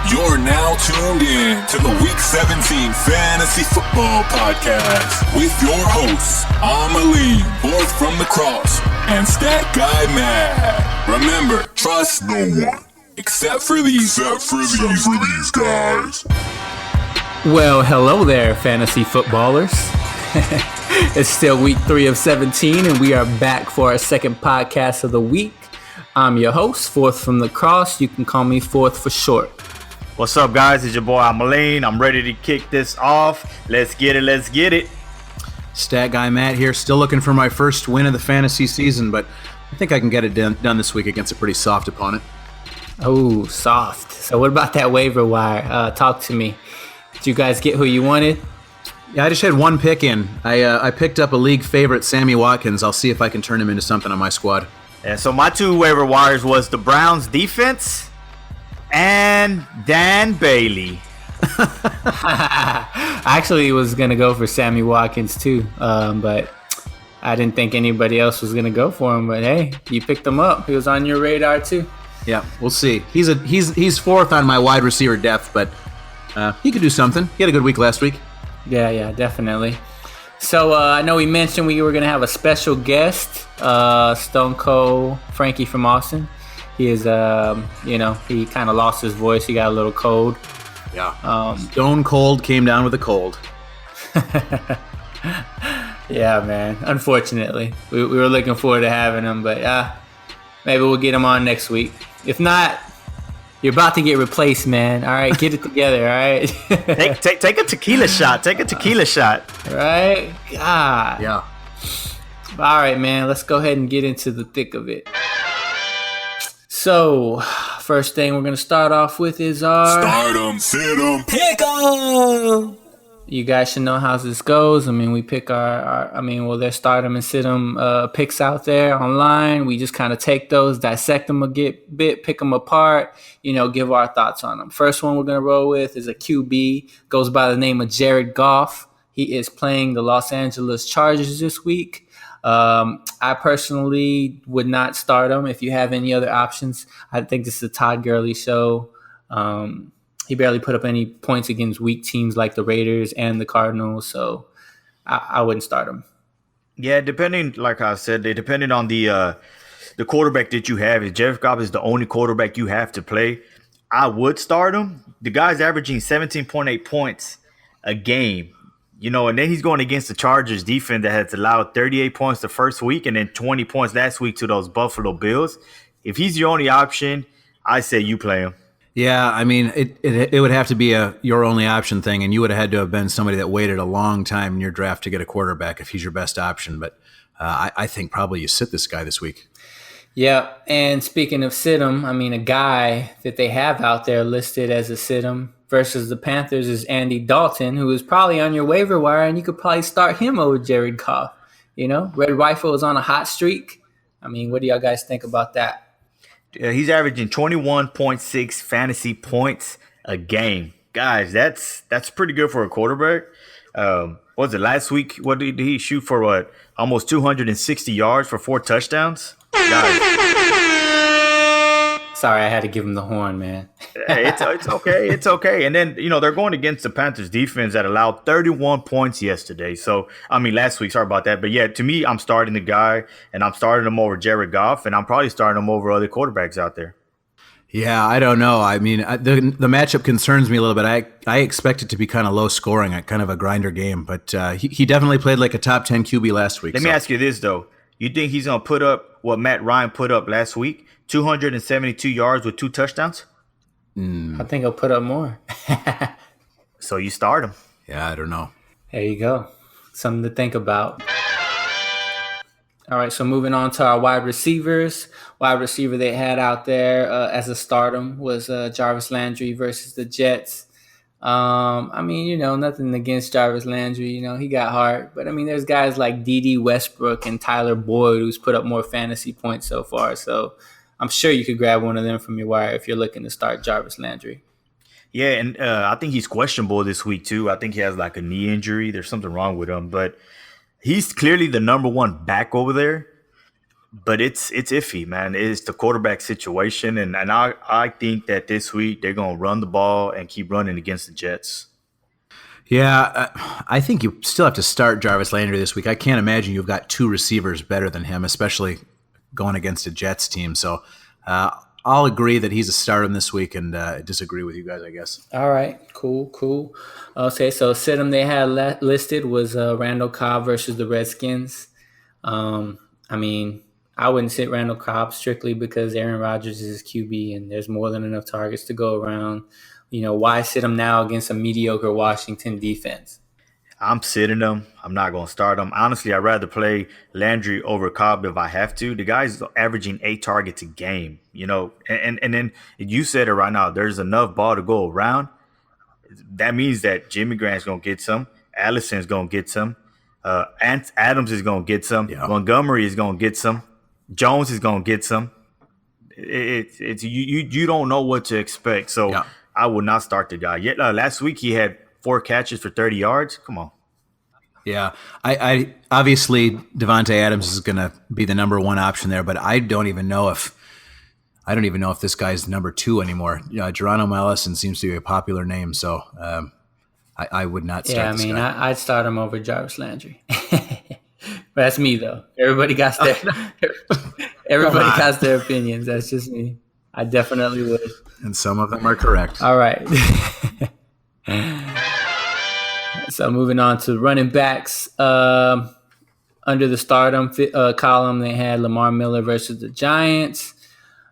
You're now tuned in to the Week 17 Fantasy Football Podcast with your hosts, Amalean, fourth from the cross, and Stat Guy Matt. Remember, trust no one except for these guys. Well, hello there, fantasy footballers. It's still week 3 of 17, and we are back for our second podcast of the week. I'm your host, fourth from the cross. You can call me fourth for short. What's up, guys? It's your boy Amalean. I'm ready to kick this off. Let's get it. Stat Guy Matt here, still looking for my first win of the fantasy season, but I think I can get it done this week against a pretty soft opponent. Oh, soft. So what about that waiver wire? Talk to me. Did you guys get who you wanted? Yeah, I just had one pick in. I picked up a league favorite, Sammy Watkins. I'll see if I can turn him into something on my squad. Yeah, so my two waiver wires was the Browns defense and Dan Bailey. I actually was going to go for Sammy Watkins too, but I didn't think anybody else was going to go for him. But hey, you picked him up. He was on your radar too. Yeah, we'll see. He's fourth on my wide receiver depth, but he could do something. He had a good week last week. Yeah, definitely. So I know we mentioned we were going to have a special guest, Stone Cold Frankie from Austin. He is, he kind of lost his voice. He got a little cold. Yeah. Stone Cold came down with a cold. Yeah, man. Unfortunately, we were looking forward to having him, but maybe we'll get him on next week. If not, you're about to get replaced, man. All right, get it together. All right. take a tequila shot. Take a tequila shot. Right? God. Yeah. All right, man. Let's go ahead and get into the thick of it. So, first thing we're going to start off with is our... Start 'em, sit 'em, pick 'em! You guys should know how this goes. I mean, we pick there's start 'em and sit 'em picks out there online. We just kind of take those, dissect them a bit, pick them apart, give our thoughts on them. First one we're going to roll with is a QB. Goes by the name of Jared Goff. He is playing the Los Angeles Chargers this week. I personally would not start him. If you have any other options, I think this is a Todd Gurley show. He barely put up any points against weak teams like the Raiders and the Cardinals, so I wouldn't start him. Yeah, depending on the quarterback that you have. If Jared Goff is the only quarterback you have to play, I would start him. The guy's averaging 17.8 points a game. And then he's going against the Chargers defense that has allowed 38 points the first week and then 20 points last week to those Buffalo Bills. If he's your only option, I say you play him. Yeah, I mean, it would have to be your only option thing, and you would have had to have been somebody that waited a long time in your draft to get a quarterback if he's your best option. But I think probably you sit this guy this week. Yeah, and speaking of sit 'em, I mean, a guy that they have out there listed as a sit 'em versus the Panthers is Andy Dalton, who is probably on your waiver wire, and you could probably start him over Jared Goff. Red Rifle is on a hot streak. I mean, what do y'all guys think about that? He's averaging 21.6 fantasy points a game. Guys, that's pretty good for a quarterback. What was it last week? What did he shoot for? Almost 260 yards for 4 touchdowns? Guys. Sorry, I had to give him the horn, man. Hey, it's okay. It's okay. And then, they're going against the Panthers defense that allowed 31 points yesterday. Last week. Sorry about that. But yeah, to me, I'm starting the guy, and I'm starting him over Jared Goff, and I'm probably starting him over other quarterbacks out there. Yeah, I don't know. I mean, the matchup concerns me a little bit. I expect it to be kind of low scoring, kind of a grinder game. But he definitely played like a top 10 QB last week. Let me ask you this, though. You think he's going to put up what Matt Ryan put up last week? 272 yards with 2 touchdowns? I think he'll put up more. So you start him. Yeah, I don't know. There you go. Something to think about. All right, so moving on to our wide receivers. Wide receiver they had out there as a stardom was Jarvis Landry versus the Jets. Nothing against Jarvis Landry. He got hard. But, there's guys like D.D. Westbrook and Tyler Boyd who's put up more fantasy points so far. So I'm sure you could grab one of them from your wire if you're looking to start Jarvis Landry. Yeah, and I think he's questionable this week, too. I think he has like a knee injury. There's something wrong with him. But he's clearly the number one back over there. but it's iffy, man. It's the quarterback situation, and I think that this week they're gonna run the ball and keep running against the Jets. Yeah, I think you still have to start Jarvis Landry this week. I can't imagine you've got two receivers better than him, especially going against a Jets team. So I'll agree that he's a stardom this week and disagree with you guys, I guess. All right, cool. Okay, so Sid'em they had listed was Randall Cobb versus the Redskins. I mean, I wouldn't sit Randall Cobb strictly because Aaron Rodgers is his QB and there's more than enough targets to go around. Why sit him now against a mediocre Washington defense? I'm sitting him. I'm not going to start him. Honestly, I'd rather play Landry over Cobb if I have to. The guy's averaging 8 targets a game, and then you said it right now. There's enough ball to go around. That means that Jimmy Graham's going to get some. Allison's going to get some. Adams is going to get some. Yeah. Montgomery is going to get some. Jones is going to get some. It's you don't know what to expect. So yeah. I would not start the guy. Yet last week he had 4 catches for 30 yards. Come on. Yeah, I obviously Devontae Adams is going to be the number 1 option there, but I don't even know if this guy's number 2 anymore. Geronimo Allison seems to be a popular name, so I would not start. Yeah, I mean, I'd start him over Jarvis Landry. But that's me though. Everybody got their opinions. That's just me. I definitely would. And some of them are correct. All right. So moving on to running backs. Under the stardom column, they had Lamar Miller versus the Giants.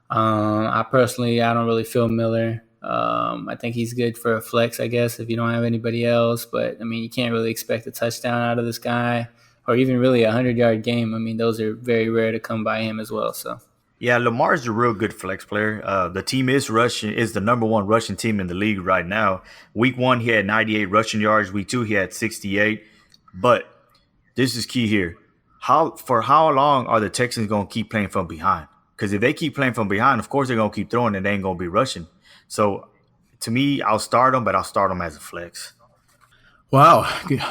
I don't really feel Miller. I think he's good for a flex, I guess, if you don't have anybody else. But, I mean, you can't really expect a touchdown out of this guy or even really a 100-yard game. I mean, those are very rare to come by him as well. So. Yeah, Lamar's a real good flex player. The team is the number 1 rushing team in the league right now. Week 1, he had 98 rushing yards. Week 2, he had 68. But this is key here. For how long are the Texans going to keep playing from behind? Because if they keep playing from behind, of course they're going to keep throwing and they ain't going to be rushing. So, to me, I'll start him, but I'll start him as a flex. Wow.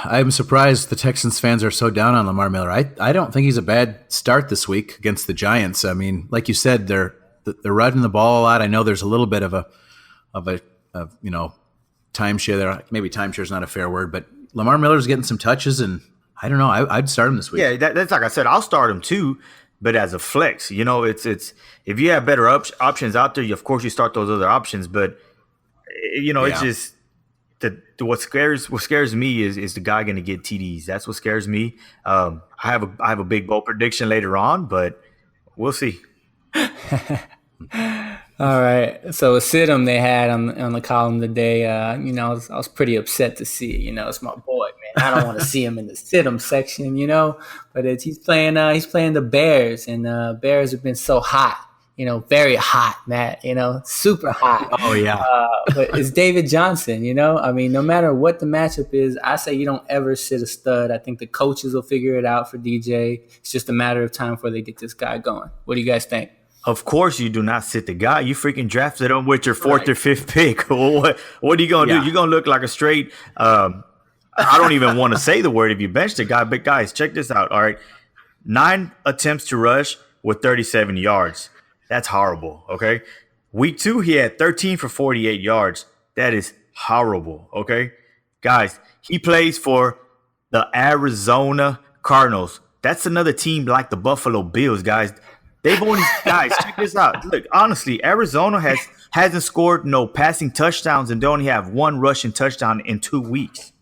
I'm surprised the Texans fans are so down on Lamar Miller. I don't think he's a bad start this week against the Giants. I mean, like you said, they're running the ball a lot. I know there's a little bit of a timeshare there. Maybe timeshare is not a fair word, but Lamar Miller's getting some touches, and I don't know. I'd start him this week. Yeah, that's like I said. I'll start him too, but as a flex. It's if you have better options out there, of course you start those other options. But it's just. What scares me is the guy going to get TDs. That's what scares me. I have a big bold prediction later on, but we'll see. All right. So Sid'em they had on the column today. I was pretty upset to see it. It's my boy, man. I don't want to see him in the Sid'em section, But he's playing the Bears, and Bears have been so hot. Very hot, Matt, super hot. Oh, yeah. But it's David Johnson, I mean, no matter what the matchup is, I say you don't ever sit a stud. I think the coaches will figure it out for DJ. It's just a matter of time before they get this guy going. What do you guys think? Of course you do not sit the guy. You freaking drafted him with your 4th or 5th pick. What are you going to do? You're going to look like a straight I don't even want to say the word if you bench the guy. But, guys, check this out, all right? 9 attempts to rush with 37 yards. That's horrible, okay? Week 2, he had 13 for 48 yards. That is horrible, okay? Guys, he plays for the Arizona Cardinals. That's another team like the Buffalo Bills, guys. Guys, check this out. Look, honestly, Arizona hasn't scored no passing touchdowns, and they only have 1 rushing touchdown in 2 weeks.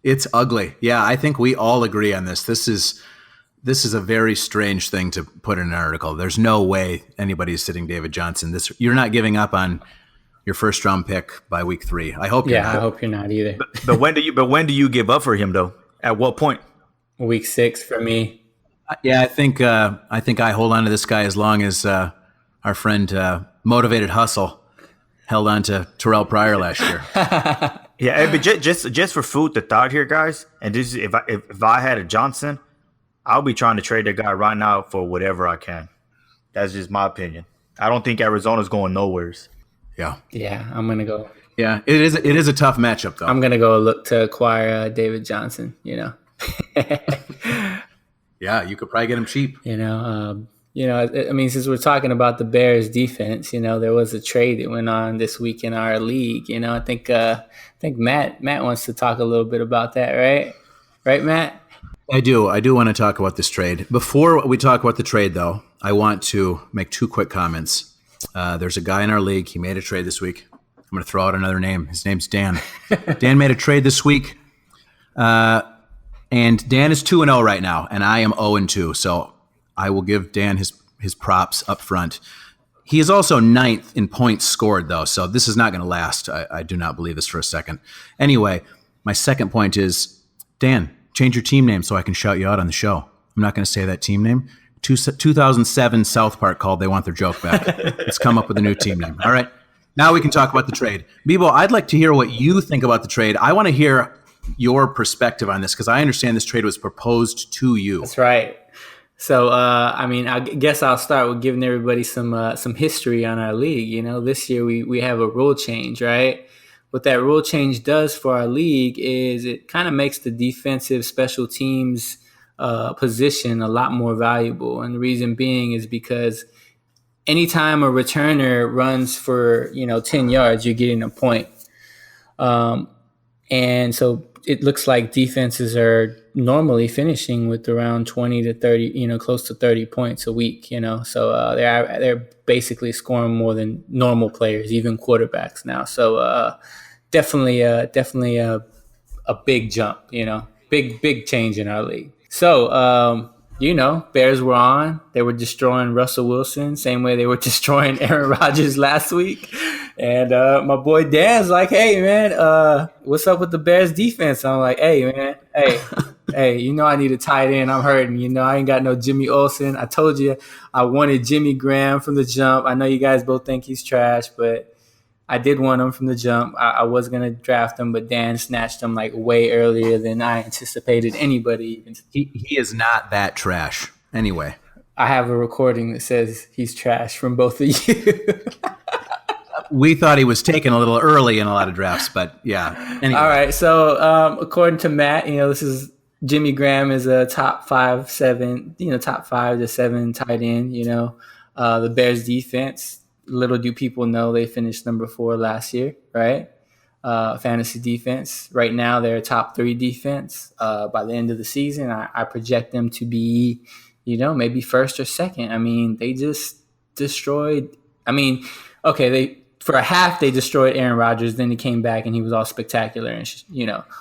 It's ugly. Yeah, I think we all agree on this. This is a very strange thing to put in an article. There's no way anybody's sitting David Johnson. You're not giving up on your 1st round pick by week 3. I hope you're not. I hope you're not either. But when do you give up for him though? At what point? Week 6 for me. Yeah, I think I hold on to this guy as long as our friend Motivated Hustle held on to Terrell Pryor last year. Yeah, but just for food for thought here, guys. And this is if I had a Johnson, I'll be trying to trade that guy right now for whatever I can. That's just my opinion. I don't think Arizona's going nowheres. Yeah. Yeah, I'm going to go. Yeah, it is a tough matchup, though. I'm going to go look to acquire David Johnson, Yeah, you could probably get him cheap. I mean, since we're talking about the Bears defense, there was a trade that went on this week in our league. I think Matt wants to talk a little bit about that, right? Right, Matt? I do want to talk about this trade. Before we talk about the trade, though, I want to make 2 quick comments. There's a guy in our league. He made a trade this week. I'm going to throw out another name. His name's Dan. Dan made a trade this week. And Dan is 2-0 right now, and I am 0-2. So I will give Dan his props up front. He is also 9th in points scored, though, so this is not going to last. I do not believe this for a second. Anyway, my second point is, Dan, change your team name so I can shout you out on the show. I'm not going to say that team name. 2007 South Park called They Want Their Joke Back. Let's come up with a new team name. All right, now we can talk about the trade. Bebo, I'd like to hear what you think about the trade. I want to hear your perspective on this because I understand this trade was proposed to you. That's right. So, I guess I'll start with giving everybody some history on our league. This year we have a rule change, right? What that rule change does for our league is it kind of makes the defensive special teams position a lot more valuable. And the reason being is because anytime a returner runs for, 10 yards, you're getting a point. And so it looks like defenses are normally finishing with around 20 to 30, close to 30 points a week, so they're basically scoring more than normal players, even quarterbacks now. So definitely a big jump, big change in our league. So, Bears were on. They were destroying Russell Wilson, same way they were destroying Aaron Rodgers last week. And my boy Dan's like, hey, man, what's up with the Bears defense? I'm like, hey, man, hey, I need a tight end. I'm hurting. I ain't got no Jimmy Olsen. I told you I wanted Jimmy Graham from the jump. I know you guys both think he's trash, but I did want him from the jump. I was going to draft him, but Dan snatched him like way earlier than I anticipated anybody. He is not that trash. Anyway. I have a recording that says he's trash from both of you. We thought he was taken a little early in a lot of drafts, but yeah. Anyway. All right. So according to Matt, this is Jimmy Graham is a top 5 to 7 tight end. The Bears defense. Little do people know they finished number 4 last year, right? Fantasy defense. Right now, they're a top 3 defense. By the end of the season, I project them to be, maybe first or second. I mean, they just destroyed. For a half, they destroyed Aaron Rodgers. Then he came back and he was all spectacular and,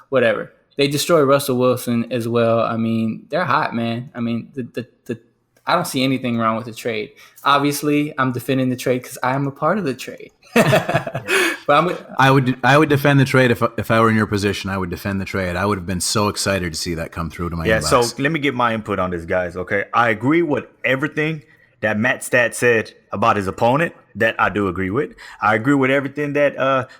whatever. They destroyed Russell Wilson as well. I mean, they're hot, man. I mean, I don't see anything wrong with the trade. Obviously, I'm defending the trade because I'm a part of the trade. But I would defend the trade if I were in your position. I would defend the trade. I would have been so excited to see that come through to my inbox. So let me get my input on this, guys. Okay, I agree with everything that Matt Stat said about his opponent. That I do agree with. I agree with everything that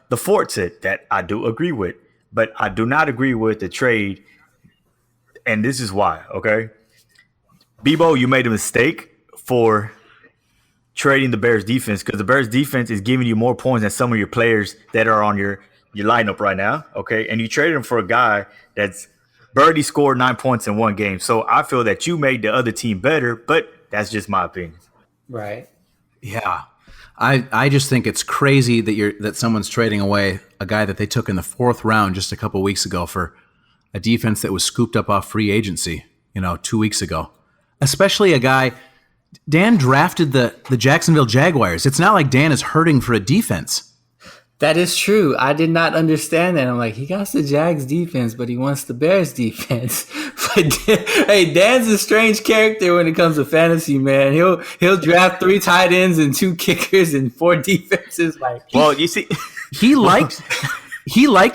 the Fort said. That I do agree with. But I do not agree with the trade, and this is why. Okay. Bebo, you made a mistake for trading the Bears defense because the Bears defense is giving you more points than some of your players that are on your lineup right now. Okay. And you traded him for a guy that's barely scored 9 points in one game. So I feel that you made the other team better, but that's just my opinion. Right. Yeah. I just think it's crazy that someone's trading away a guy that they took in the 4th round just a couple weeks ago for a defense that was scooped up off free agency, 2 weeks ago. Especially a guy, Dan drafted the Jacksonville Jaguars. It's not like Dan is hurting for a defense. That is true. I did not understand that. I'm like, he got the Jags defense, but he wants the Bears defense. But hey, Dan's a strange character when it comes to fantasy, man. He'll draft 3 tight ends and 2 kickers and 4 defenses. Well, you see, he liked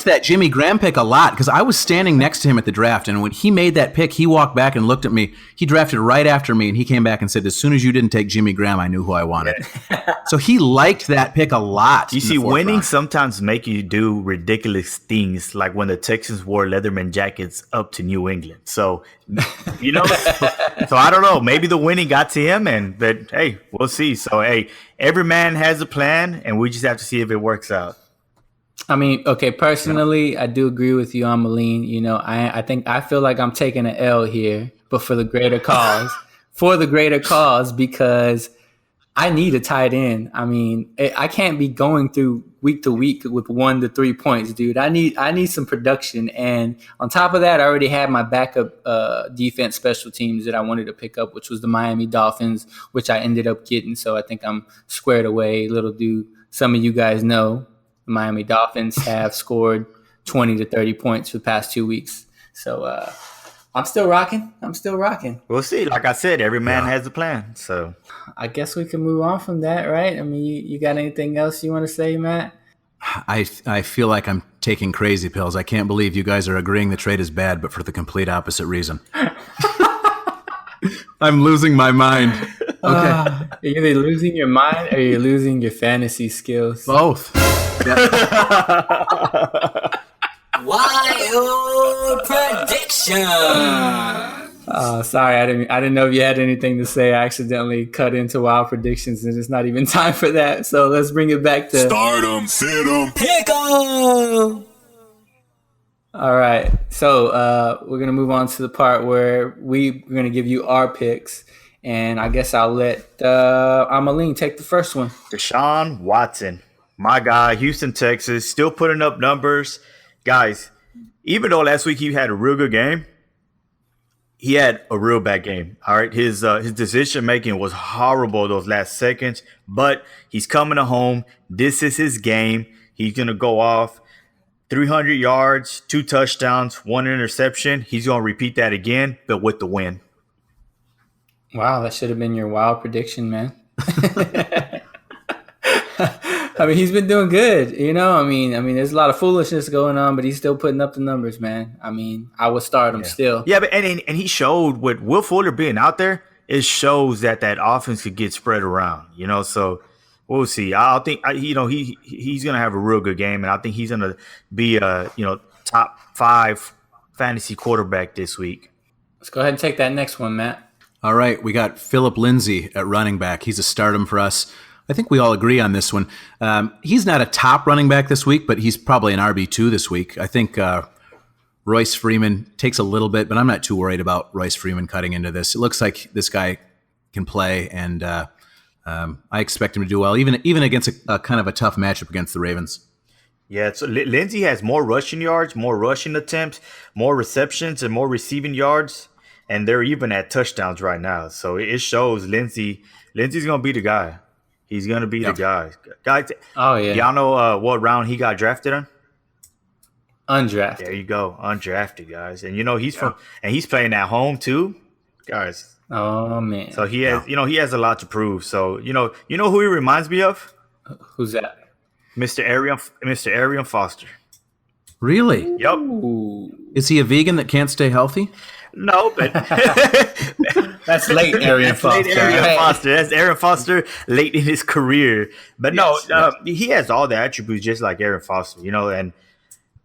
that Jimmy Graham pick a lot because I was standing next to him at the draft, and when he made that pick, he walked back and looked at me. He drafted right after me, and he came back and said, as soon as you didn't take Jimmy Graham, I knew who I wanted. So he liked that pick a lot. You see, winning sometimes make you do ridiculous things, like when the Texans wore Leatherman jackets up to New England. So, so I don't know. Maybe the winning got to him, but hey, we'll see. So, hey, every man has a plan, and we just have to see if it works out. I mean, okay, personally, I do agree with you on Amalean. I feel like I'm taking an L here, but for the greater cause. For the greater cause, because I need a tight end. I mean, I can't be going through week to week with 1 to 3 points, dude. I need some production. And on top of that, I already had my backup defense special teams that I wanted to pick up, which was the Miami Dolphins, which I ended up getting. So I think I'm squared away. Little do some of you guys know, the Miami Dolphins have scored 20 to 30 points for the past 2 weeks. So I'm still rocking. We'll see. Like I said, every man has a plan. So I guess we can move on from that, right? I mean, you got anything else you want to say, Matt? I feel like I'm taking crazy pills. I can't believe you guys are agreeing the trade is bad, but for the complete opposite reason. I'm losing my mind. Okay. You're either losing your mind or you're losing your fantasy skills. Both. Wild prediction. Sorry, I didn't know if you had anything to say. I accidentally cut into wild predictions, and it's not even time for that. So let's bring it back to Start 'em, sit 'em, Pick 'em. All right. So we're gonna move on to the part where we're gonna give you our picks, and I guess I'll let Amalean take the first one. Deshaun Watson, my guy, Houston, Texas, still putting up numbers. Guys, even though last week he had a real good game, he had a real bad game. All right, his decision making was horrible those last seconds, but he's coming home. This is his game. He's gonna go off 300 yards, 2 touchdowns, 1 interception. He's gonna repeat that again, but with the win. Wow, that should have been your wild prediction, man. I mean, he's been doing good, you know. I mean, there's a lot of foolishness going on, but he's still putting up the numbers, man. I mean, I would start him still. Yeah, but and he showed with Will Fuller being out there, it shows that offense could get spread around, you know. So we'll see. I think he's gonna have a real good game, and I think he's gonna be a top 5 fantasy quarterback this week. Let's go ahead and take that next one, Matt. All right, we got Phillip Lindsay at running back. He's a stardom for us. I think we all agree on this one. He's not a top running back this week, but he's probably an RB2 this week. I think Royce Freeman takes a little bit, but I'm not too worried about Royce Freeman cutting into this. It looks like this guy can play, and I expect him to do well, even against a kind of a tough matchup against the Ravens. Yeah, so Lindsey has more rushing yards, more rushing attempts, more receptions, and more receiving yards, and they're even at touchdowns right now. So it shows Lindsey's going to be the guy. He's going to be the guy. Guys, oh, yeah. Y'all know what round he got drafted in? Undrafted. There you go. Undrafted, guys. And, he's playing at home, too. Guys. Oh, man. So he has, he has a lot to prove. So, you know who he reminds me of? Who's that? Mr. Arian Foster. Really? Yep. Ooh. Is he a vegan that can't stay healthy? No, but that's late Arian Foster. Late Arian Foster. That's Arian Foster late in his career. But he has all the attributes just like Arian Foster,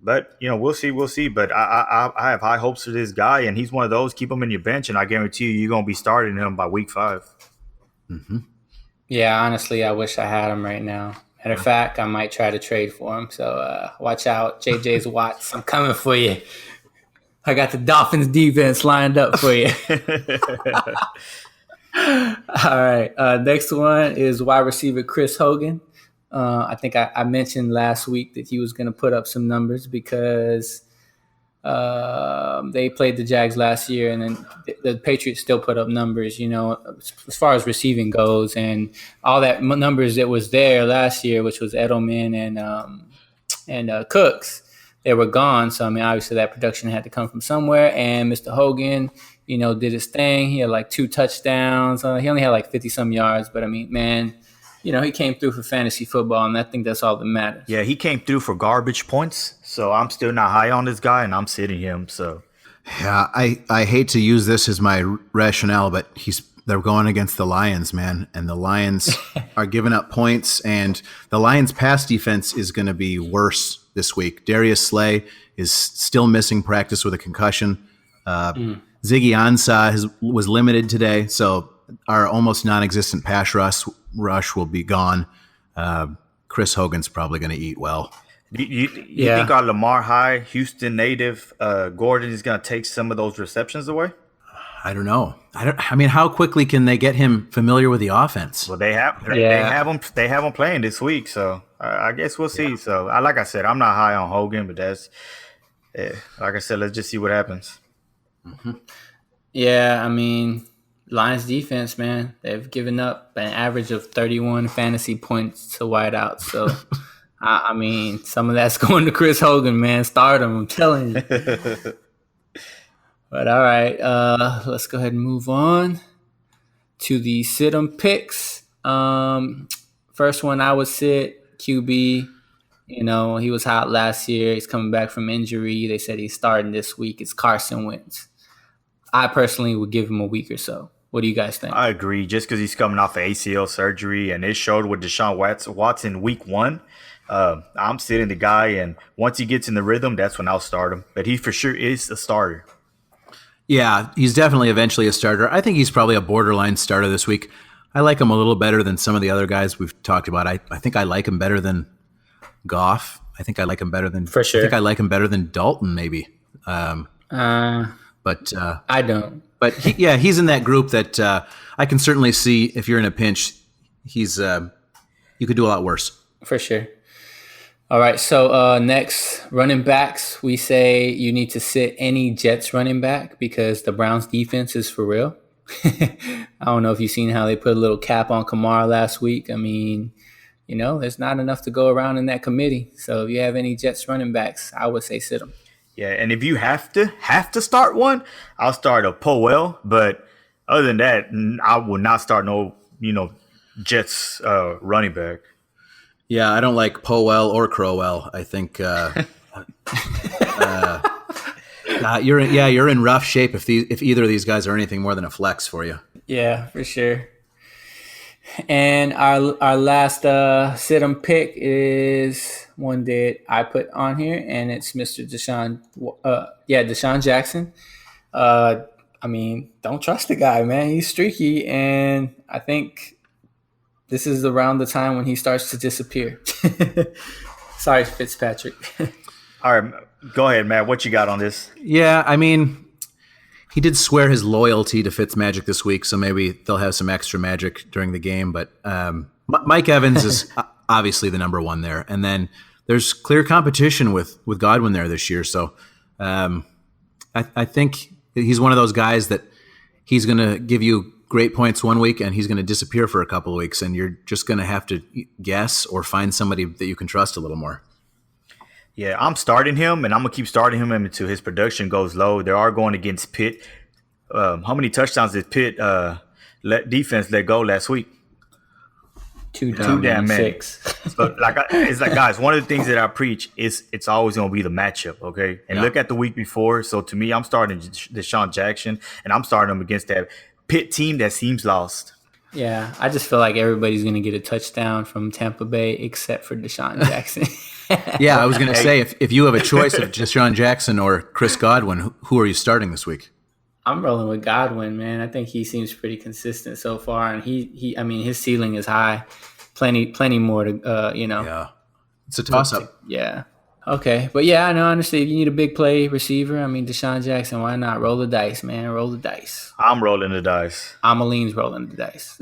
but we'll see. But I have high hopes for this guy, and he's one of those. Keep him in your bench, and I guarantee you're gonna be starting him by week 5. Mm-hmm. Yeah, honestly, I wish I had him right now. Matter of fact, I might try to trade for him. So watch out, JJ's Watts. I'm coming for you. I got the Dolphins defense lined up for you. All right. Next one is wide receiver Chris Hogan. I think I mentioned last week that he was going to put up some numbers because they played the Jags last year, and then the Patriots still put up numbers, as far as receiving goes, and all that numbers that was there last year, which was Edelman and Cooks. They were gone. So, obviously that production had to come from somewhere. And Mr. Hogan, did his thing. He had like 2 touchdowns. He only had like 50-some yards. But, man, he came through for fantasy football, and I think that's all that matters. Yeah, he came through for garbage points. So I'm still not high on this guy, and I'm sitting him. So, yeah, I hate to use this as my rationale, but they're going against the Lions, man. And the Lions are giving up points, and the Lions' pass defense is going to be worse this week. Darius Slay is still missing practice with a concussion. Ziggy Ansah was limited today, so our almost non-existent pass rush will be gone. Chris Hogan's probably going to eat well. You think our Lamar High, Houston native Gordon is going to take some of those receptions away? I don't know. I mean, how quickly can they get him familiar with the offense? Well, they have him playing this week, so I guess we'll see. So, like I said, I'm not high on Hogan, but that's like I said, let's just see what happens. Mm-hmm. Yeah, I mean, Lions defense, man, they've given up an average of 31 fantasy points to wideouts. So, I mean, some of that's going to Chris Hogan, man. Start him, I'm telling you. But all right, let's go ahead and move on to the sit-em picks. First one I would sit QB. You know, he was hot last year. He's coming back from injury. They said he's starting this week. It's Carson Wentz. I personally would give him a week or so. What do you guys think? I agree. Just because he's coming off of ACL surgery, and it showed with Deshaun Watson week 1. I'm sitting the guy, and once he gets in the rhythm, that's when I'll start him. But he for sure is a starter. Yeah, he's definitely eventually a starter. I think he's probably a borderline starter this week. I like him a little better than some of the other guys we've talked about. I think I like him better than Goff. I think I like him better than for sure. I think I like him better than Dalton, maybe. But I don't. But he's in that group that I can certainly see if you're in a pinch. He's you could do a lot worse. For sure. All right, so next, running backs. We say you need to sit any Jets running back because the Browns defense is for real. I don't know if you've seen how they put a little cap on Kamara last week. I mean, you know, there's not enough to go around in that committee. So if you have any Jets running backs, I would say sit them. Yeah, and if you have to start one, I'll start a Powell. But other than that, I will not start no, Jets running back. Yeah, I don't like Powell or Crowell. I think you're in rough shape if either of these guys are anything more than a flex for you. Yeah, for sure. And our last sit-em pick is one that I put on here, and it's Mr. Deshaun Jackson. I mean, don't trust the guy, man. He's streaky, and I think this is around the time when he starts to disappear. Sorry, Fitzpatrick. All right, go ahead, Matt. What you got on this? Yeah, I mean, he did swear his loyalty to Fitzmagic this week, so maybe they'll have some extra magic during the game. But Mike Evans is obviously the number one there. And then there's clear competition with Godwin there this year. So I think he's one of those guys that he's going to give you great points one week and he's going to disappear for a couple of weeks. And you're just going to have to guess or find somebody that you can trust a little more. Yeah, I'm starting him, and I'm going to keep starting him until his production goes low. They are going against Pitt. How many touchdowns did Pitt defense let go last week? Too damn many. So, it's like, guys, one of the things that I preach is it's always going to be the matchup, okay? And look at the week before. So, to me, I'm starting Deshaun Jackson, and I'm starting him against that Pitt team that seems lost. Yeah, I just feel like everybody's going to get a touchdown from Tampa Bay except for Deshaun Jackson. Yeah, I was going to say, if you have a choice of Deshaun Jackson or Chris Godwin, who are you starting this week? I'm rolling with Godwin, man. I think he seems pretty consistent so far, and I mean, his ceiling is high. Plenty more to, Yeah, it's a toss-up. Yeah. Okay, but yeah, I know. Honestly, if you need a big play receiver, I mean, Deshaun Jackson, why not roll the dice, man? Roll the dice. I'm rolling the dice. Amalean's rolling the dice.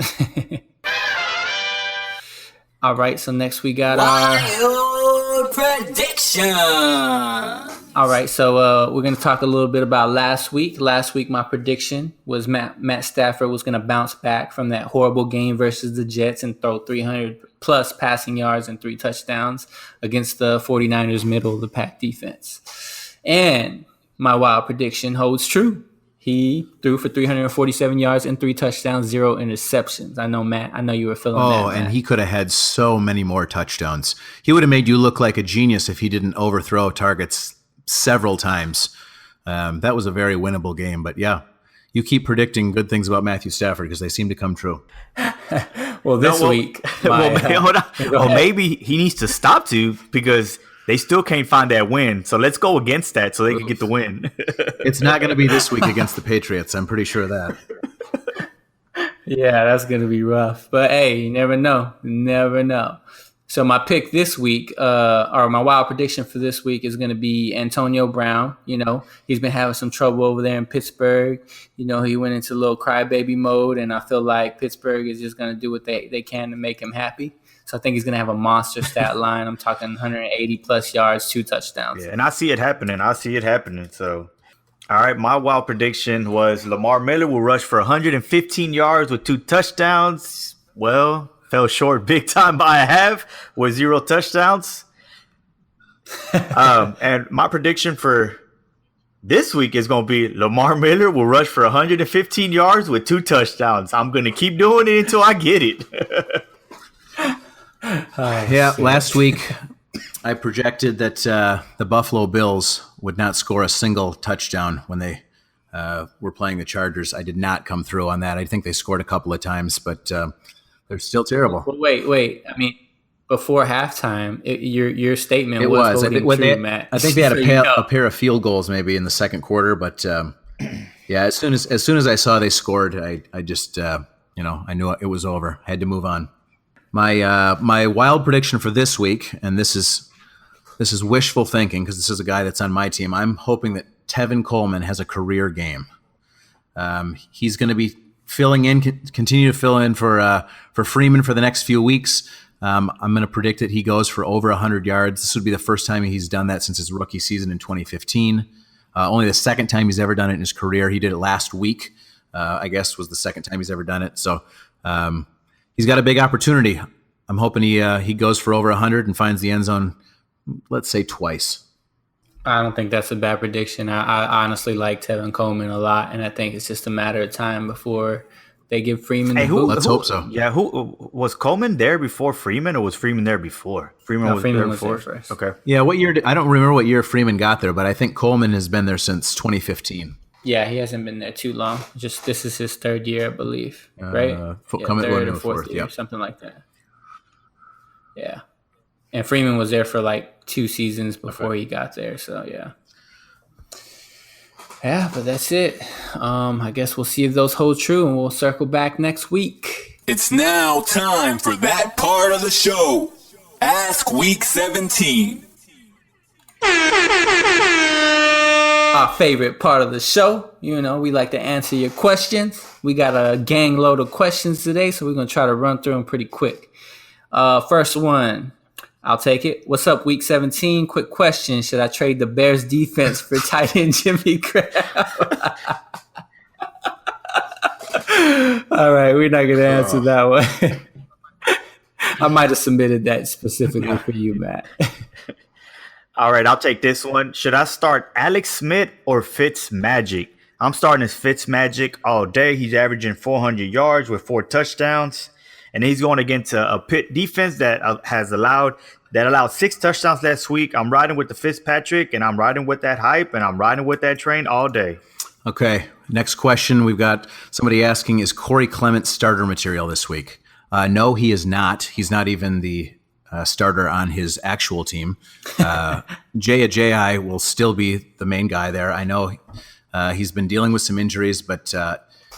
All right, so next we got our prediction. All right, so we're going to talk a little bit about last week. Last week, my prediction was Matt Stafford was going to bounce back from that horrible game versus the Jets and throw 300-plus passing yards and 3 touchdowns against the 49ers' middle-of-the-pack defense. And my wild prediction holds true. He threw for 347 yards and 3 touchdowns, 0 interceptions. I know, Matt. I know you were feeling that. Oh, and he could have had so many more touchdowns. He would have made you look like a genius if he didn't overthrow targets several times. That was a very winnable game. But yeah, you keep predicting good things about Matthew Stafford because they seem to come true. Well, this week. Hold on. Well, maybe he needs to stop to because they still can't find that win. So let's go against that so they can get the win. It's not going to be this week against the Patriots. I'm pretty sure of that. Yeah, that's going to be rough. But hey, you never know. Never know. So my pick this week, or my wild prediction for this week is going to be Antonio Brown. You know, he's been having some trouble over there in Pittsburgh. You know, he went into a little crybaby mode, and I feel like Pittsburgh is just going to do what they can to make him happy. So I think he's going to have a monster stat line. I'm talking 180 plus yards, 2 touchdowns. Yeah, and I see it happening. So, all right, my wild prediction was Lamar Miller will rush for 115 yards with 2 touchdowns. Well, fell short big time by a half with 0 touchdowns. And my prediction for this week is going to be Lamar Miller will rush for 115 yards with 2 touchdowns. I'm going to keep doing it until I get it. Last week I projected that the Buffalo Bills would not score a single touchdown when they were playing the Chargers. I did not come through on that. I think they scored a couple of times, but they're still terrible. Well, wait. I mean, before halftime, your statement was true, Matt. I think they had a pair of field goals maybe in the second quarter, but as soon as I saw they scored, I just I knew it was over. I had to move on. My wild prediction for this week, and this is wishful thinking because this is a guy that's on my team. I'm hoping that Tevin Coleman has a career game. He's going to be continue to fill in for Freeman for the next few weeks. I'm going to predict that he goes for over 100 yards. This would be the first time he's done that since his rookie season in 2015. Only the second time he's ever done it in his career. He did it last week, I guess, was the second time he's ever done it. So he's got a big opportunity. I'm hoping he goes for over 100 and finds the end zone, let's say twice. I don't think that's a bad prediction. I honestly like Tevin Coleman a lot, and I think it's just a matter of time before they give Freeman the boot. Let's hope so. Yeah, who was Coleman there before Freeman, or was Freeman there before? Freeman was there first. Okay. Yeah, what year? I don't remember what year Freeman got there, but I think Coleman has been there since 2015. Yeah, he hasn't been there too long. Just this is his 3rd year, I believe, right? Coming 3rd or 4th year, something like that. Yeah. And Freeman was there for like 2 seasons before he got there. So, yeah. Yeah, but that's it. I guess we'll see if those hold true, and we'll circle back next week. It's now time for that part of the show. Ask Week 17. Our favorite part of the show. You know, we like to answer your questions. We got a gang load of questions today, so we're going to try to run through them pretty quick. First one, I'll take it. What's up, Week 17? Quick question. Should I trade the Bears defense for tight end Jimmy Graham? All right, we're not going to answer that one. I might have submitted that specifically for you, Matt. All right, I'll take this one. Should I start Alex Smith or Fitzmagic? I'm starting as Fitzmagic all day. He's averaging 400 yards with 4 touchdowns. And he's going against a Pitt defense that allowed 6 touchdowns last week. I'm riding with the Fitzpatrick, and I'm riding with that hype, and I'm riding with that train all day. Okay, next question. We've got somebody asking, is Corey Clement starter material this week? No, he is not. He's not even the starter on his actual team. Jay Ajayi will still be the main guy there. I know he's been dealing with some injuries, but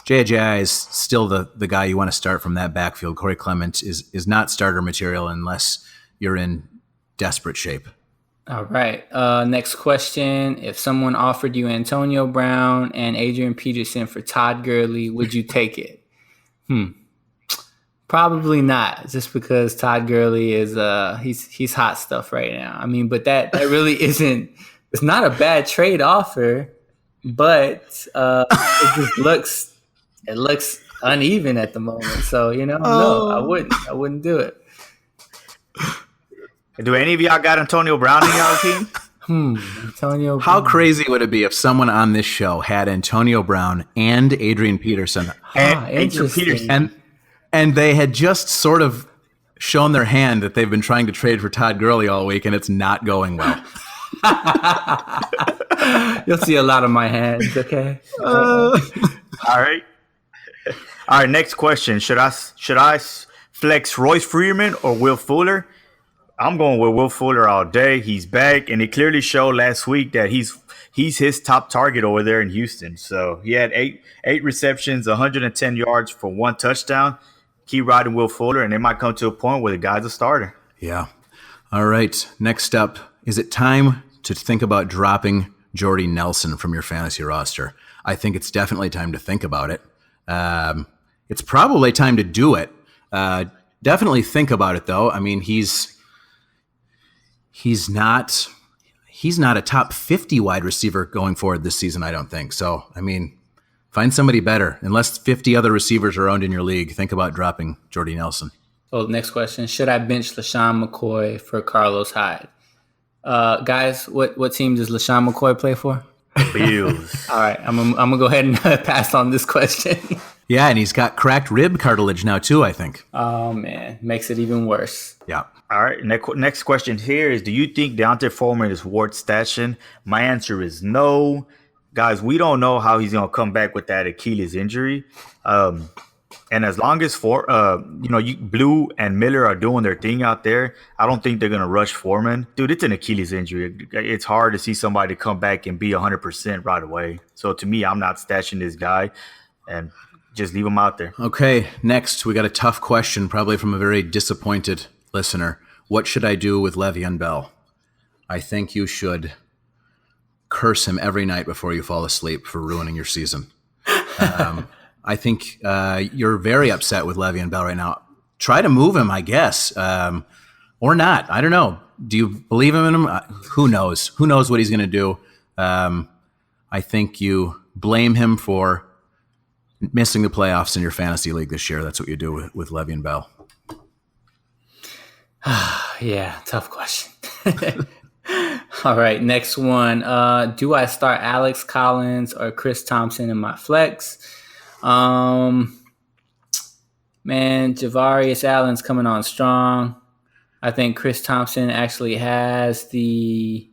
Jay Ajayi is still the guy you want to start from that backfield. Corey Clement is not starter material unless you're in desperate shape. All right. Next question. If someone offered you Antonio Brown and Adrian Peterson for Todd Gurley, would you take it? Probably not, just because Todd Gurley is he's hot stuff right now. I mean, but that really isn't. It's not a bad trade offer, but it just looks uneven at the moment. So no, I wouldn't do it. Do any of y'all got Antonio Brown in y'all team? Antonio Brown. How crazy would it be if someone on this show had Antonio Brown and Adrian Peterson? Interesting. And they had just sort of shown their hand that they've been trying to trade for Todd Gurley all week, and it's not going well. You'll see a lot of my hands, okay? All right. All right, next question. Should I flex Royce Freeman or Will Fuller? I'm going with Will Fuller all day. He's back, and it clearly showed last week that he's his top target over there in Houston. So he had eight receptions, 110 yards for 1 touchdown. Keep riding Will Fuller, and it might come to a point where the guy's a starter. Yeah. All right. Next up, is it time to think about dropping Jordy Nelson from your fantasy roster? I think it's definitely time to think about it. It's probably time to do it. Definitely think about it, though. I mean, he's not a top 50 wide receiver going forward this season, I don't think. So, I mean, find somebody better. Unless 50 other receivers are owned in your league, think about dropping Jordy Nelson. So next question, should I bench LaShawn McCoy for Carlos Hyde? Guys, what team does LaShawn McCoy play for? Bills. All right, I'm gonna go ahead and pass on this question. Yeah, and he's got cracked rib cartilage now too, I think. Oh, man. Makes it even worse. Yeah. All right. Next question here is, do you think Deontay Foreman is worth stashing? My answer is no. Guys, we don't know how he's going to come back with that Achilles injury. And as long as Blue and Miller are doing their thing out there, I don't think they're going to rush Foreman. Dude, it's an Achilles injury. It's hard to see somebody come back and be 100% right away. So to me, I'm not stashing this guy. And just leave him out there. Okay, next we got a tough question, probably from a very disappointed listener. What should I do with Le'Veon Bell? I think you should curse him every night before you fall asleep for ruining your season. I think you're very upset with Le'Veon Bell right now. Try to move him, I guess, or not. I don't know. Do you believe in him? Who knows? Who knows what he's going to do? I think you blame him for missing the playoffs in your fantasy league this year. That's what you do with Le'Veon Bell. Yeah, tough question. All right, next one. Do I start Alex Collins or Chris Thompson in my flex? Man, Javarius Allen's coming on strong. I think Chris Thompson actually has the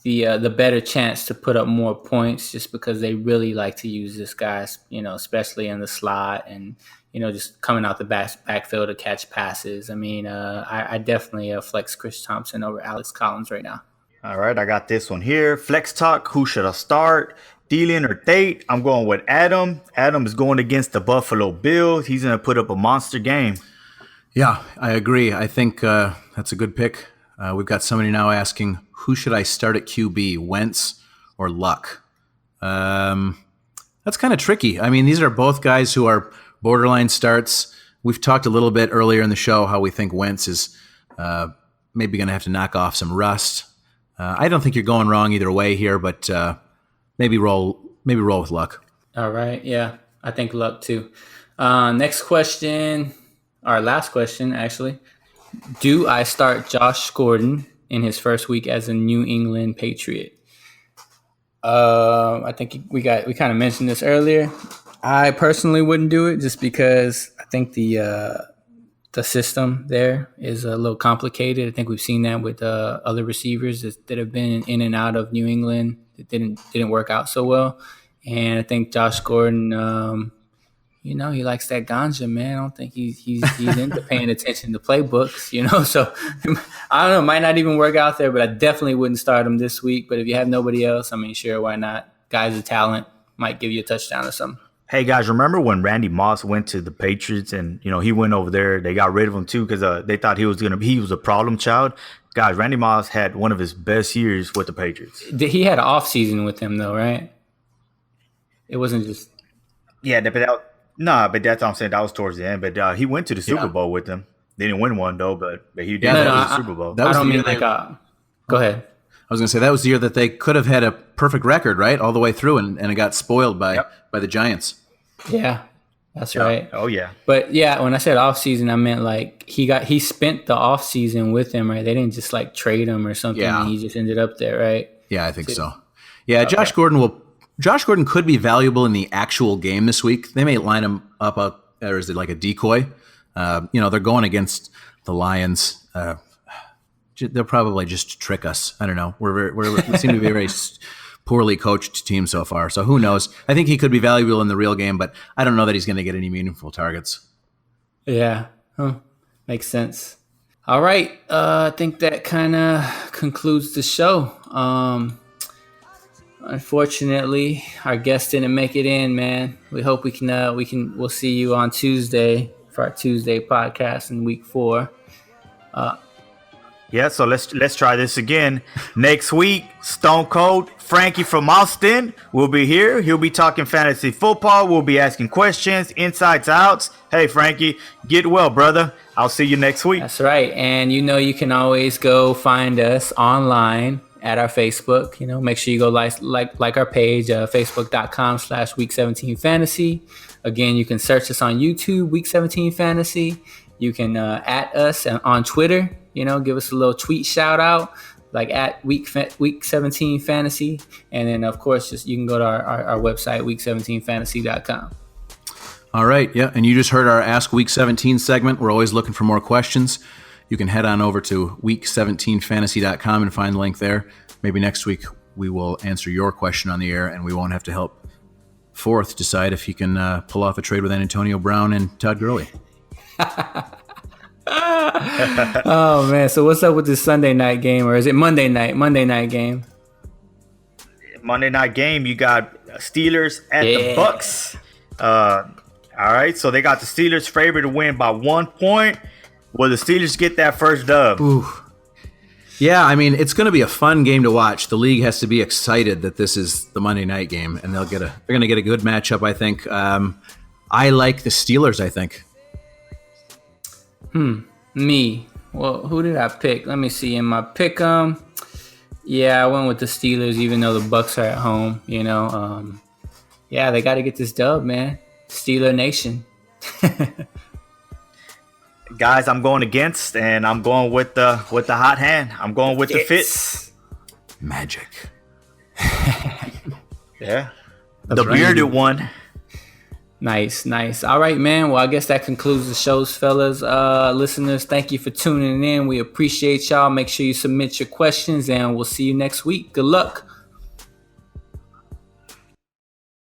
better chance to put up more points just because they really like to use this guy, especially in the slot and, just coming out the backfield to catch passes. I mean, I definitely flex Chris Thompson over Alex Collins right now. All right, I got this one here. Flex talk, who should I start? Thielen or Tate? I'm going with Adam. Adam is going against the Buffalo Bills. He's going to put up a monster game. Yeah, I agree. I think that's a good pick. We've got somebody now asking, who should I start at QB, Wentz or Luck? That's kind of tricky. I mean, these are both guys who are borderline starts. We've talked a little bit earlier in the show how we think Wentz is maybe going to have to knock off some rust. I don't think you're going wrong either way here, but maybe roll with Luck. All right, yeah, I think Luck too. Next question, our last question actually. Do I start Josh Gordon in his first week as a New England Patriot? I think we kind of mentioned this earlier. I personally wouldn't do it just because I think the system there is a little complicated. I think we've seen that with other receivers that have been in and out of New England that didn't work out so well. And I think Josh Gordon, he likes that ganja, man. I don't think he's into paying attention to playbooks, So I don't know. It might not even work out there, but I definitely wouldn't start him this week. But if you have nobody else, I mean, sure, why not? Guy's a talent, might give you a touchdown or something. Hey, guys, remember when Randy Moss went to the Patriots and, he went over there. They got rid of him, too, because they thought he was a problem child. Guys, Randy Moss had one of his best years with the Patriots. He had an offseason with him, though, right? It wasn't just... Yeah, but that's what I'm saying. That was towards the end. But he went to the Super Bowl with them. They didn't win one, though, but he did go to the Super Bowl. That was I don't mean Go ahead. I was going to say that was the year that they could have had a perfect record, right, all the way through, and it got spoiled by the Giants. Yeah, that's right. Oh, yeah. But, yeah, when I said offseason, I meant like he spent the offseason with him, right? They didn't just like trade him or something. Yeah. And he just ended up there, right? Yeah, I think so. Yeah, okay. Josh Gordon could be valuable in the actual game this week. They may line him up, or is it like a decoy? They're going against the Lions. They'll probably just trick us. I don't know. We seem to be a very poorly coached team so far. So who knows? I think he could be valuable in the real game, but I don't know that he's going to get any meaningful targets. Yeah, makes sense. All right, I think that kind of concludes the show. Unfortunately, our guest didn't make it in, man. We hope we'll see you on Tuesday for our Tuesday podcast in week 4. Yeah, so let's try this again. Next week, Stone Cold Frankie from Austin will be here. He'll be talking fantasy football. We'll be asking questions, insights, outs. Hey, Frankie, get well, brother. I'll see you next week. That's right. And you can always go find us online at our Facebook. Make sure you go like our page, facebook.com/week17fantasy. Again, you can search us on YouTube, Week 17 Fantasy. You can at us on Twitter. Give us a little tweet shout out, like at Week 17 Fantasy. And then, of course, you can go to our website, week17fantasy.com. All right. Yeah. And you just heard our Ask Week 17 segment. We're always looking for more questions. You can head on over to week17fantasy.com and find the link there. Maybe next week we will answer your question on the air, and we won't have to help Fourth decide if he can pull off a trade with Antonio Brown and Todd Gurley. Oh man, so what's up with this Sunday night game, or is it Monday night game? Monday night game, you got Steelers at the Bucks. All right, so they got the Steelers favored to win by 1 point. Will the Steelers get that first dub? Ooh. Yeah, I mean, it's going to be a fun game to watch. The league has to be excited that this is the Monday night game, and they're going to get a good matchup, I think. I like the Steelers, I think. Me. Well, who did I pick? Let me see. In my pick, I went with the Steelers, even though the Bucks are at home. Yeah, they got to get this dub, man. Steeler Nation. Guys, I'm going against, and I'm going with the hot hand. I'm going with the Fitz. Magic. Yeah. The bearded one. Nice. All right, man. Well, I guess that concludes the shows, fellas. Listeners, thank you for tuning in. We appreciate y'all. Make sure you submit your questions, and we'll see you next week. Good luck.